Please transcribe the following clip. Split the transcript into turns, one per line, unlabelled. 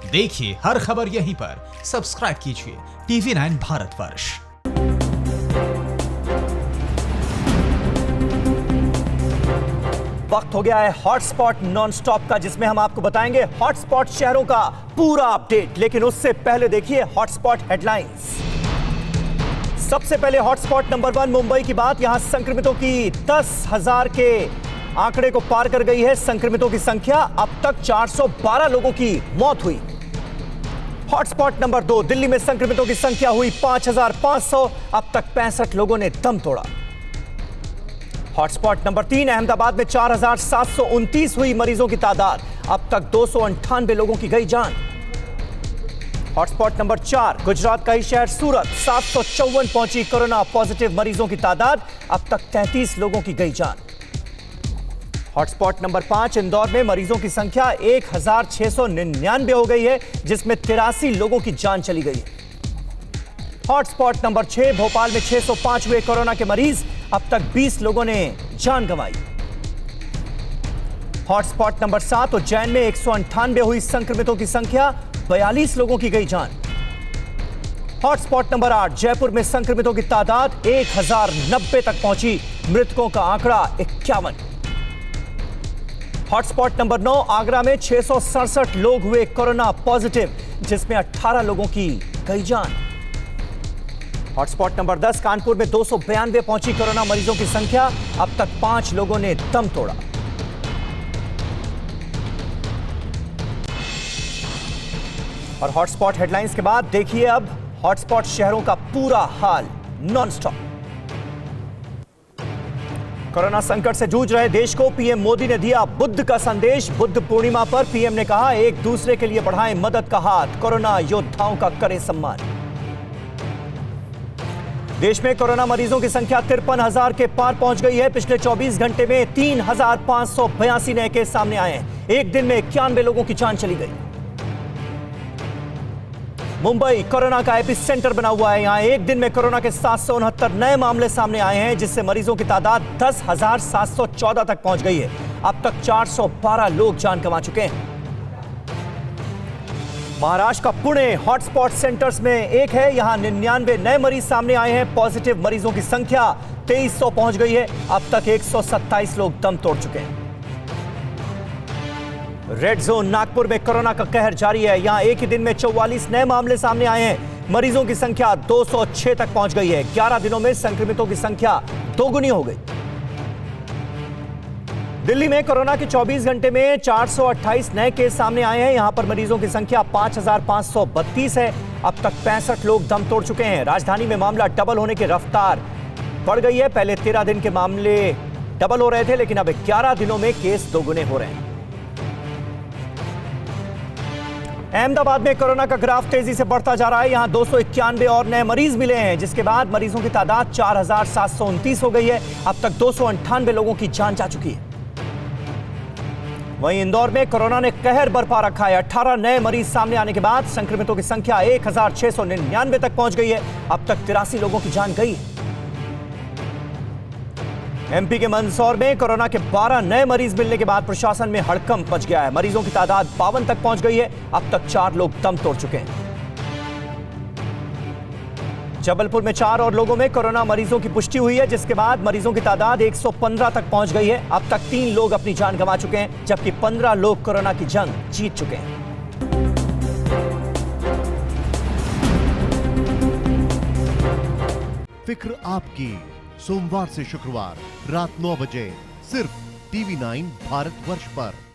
देखिए हर खबर यहीं पर। सब्सक्राइब कीजिए TV9 भारतवर्ष।
वक्त हो गया है हॉटस्पॉट नॉनस्टॉप का, जिसमें हम आपको बताएंगे हॉटस्पॉट शहरों का पूरा अपडेट। लेकिन उससे पहले देखिए हॉटस्पॉट हेडलाइंस। सबसे पहले हॉटस्पॉट नंबर 1 मुंबई की बात। यहां संक्रमितों की 10,000 के आंकड़े को पार कर गई है संक्रमितों की संख्या। अब तक 412 लोगों की मौत हुई। हॉटस्पॉट नंबर 2 दिल्ली में संक्रमितों की संख्या हुई 5,500। अब तक 65 लोगों ने दम तोड़ा। हॉटस्पॉट नंबर 3 अहमदाबाद में 4,729 हुई मरीजों की तादाद। अब तक 298 लोगों की गई जान। हॉटस्पॉट नंबर 4 गुजरात का ही शहर सूरत, 754 पहुंची कोरोना पॉजिटिव मरीजों की तादाद। अब तक 33 लोगों की गई जान। हॉटस्पॉट नंबर 5 इंदौर में मरीजों की संख्या 1,699 हो गई है, जिसमें 83 लोगों की जान चली गई है। हॉटस्पॉट नंबर 6 भोपाल में 605 हुए कोरोना के मरीज। अब तक 20 लोगों ने जान गंवाई। हॉटस्पॉट नंबर 7 उज्जैन में 198 हुई संक्रमितों की संख्या, 42 लोगों की गई जान। हॉटस्पॉट नंबर 8 जयपुर में संक्रमितों की तादाद 1,090 तक पहुंची। मृतकों का आंकड़ा 51। हॉटस्पॉट नंबर 9 आगरा में 667 लोग हुए कोरोना पॉजिटिव, जिसमें 18 लोगों की गई जान। हॉटस्पॉट नंबर 10 कानपुर में 292 पहुंची कोरोना मरीजों की संख्या। अब तक 5 लोगों ने दम तोड़ा। और हॉटस्पॉट हेडलाइंस के बाद देखिए अब हॉटस्पॉट शहरों का पूरा हाल नॉनस्टॉप। कोरोना संकट से जूझ रहे देश को पीएम मोदी ने दिया बुद्ध का संदेश। बुद्ध पूर्णिमा पर पीएम ने कहा, एक दूसरे के लिए बढ़ाएं मदद का हाथ, कोरोना योद्धाओं का करें सम्मान। देश में कोरोना मरीजों की संख्या 53,000 के पार पहुंच गई है। पिछले 24 घंटे में 3,582 नए केस सामने आए हैं। एक दिन में 91 लोगों की जान चली गई। मुंबई कोरोना का एपिसेंटर बना हुआ है। यहां एक दिन में कोरोना के 769 नए मामले सामने आए हैं, जिससे मरीजों की तादाद 10,714 तक पहुंच गई है। अब तक 412 लोग जान गंवा चुके हैं। महाराष्ट्र का पुणे हॉटस्पॉट सेंटर्स में एक है। यहां 99 नए मरीज सामने आए हैं। पॉजिटिव मरीजों की संख्या 2300 पहुंच गई है। अब तक 127 लोग दम तोड़ चुके हैं। रेड जोन नागपुर में कोरोना का कहर जारी है। यहां एक ही दिन में 44 नए मामले सामने आए हैं। मरीजों की संख्या 206 तक पहुंच गई है। 11 दिनों में संक्रमितों की संख्या दोगुनी हो गई। दिल्ली में कोरोना के 24 घंटे में 428 नए केस सामने आए हैं। यहां पर मरीजों की संख्या 5,532 है। अब तक 65 लोग दम तोड़ चुके हैं। राजधानी में मामला डबल होने की रफ्तार बढ़ गई है। पहले 13 दिन के मामले डबल हो रहे थे, लेकिन अब 11 दिनों में केस दोगुने हो रहे हैं। अहमदाबाद में कोरोना का ग्राफ तेजी से बढ़ता जा रहा है। यहां 291 और नए मरीज मिले हैं, जिसके बाद मरीजों की तादाद 4,729 हो गई है। अब तक 298 लोगों की जान जा चुकी है। वहीं इंदौर में कोरोना ने कहर बरपा रखा है। 18 नए मरीज सामने आने के बाद संक्रमितों की संख्या 1,699 तक पहुंच गई है। अब तक 83 लोगों की जान गई है। एमपी के मंदसौर में कोरोना के 12 नए मरीज मिलने के बाद प्रशासन में हड़कंप मच गया है। मरीजों की तादाद 52 तक पहुंच गई है। अब तक 4 लोग दम तोड़ चुके हैं। जबलपुर में 4 और लोगों में कोरोना मरीजों की पुष्टि हुई है, जिसके बाद मरीजों की तादाद 115 तक पहुंच गई है। अब तक 3 लोग अपनी जान गंवा चुके हैं, जबकि 15 लोग कोरोना की जंग जीत चुके हैं।
फिक्र आपकी, सोमवार से शुक्रवार रात 9 बजे सिर्फ TV9 भारतवर्ष पर।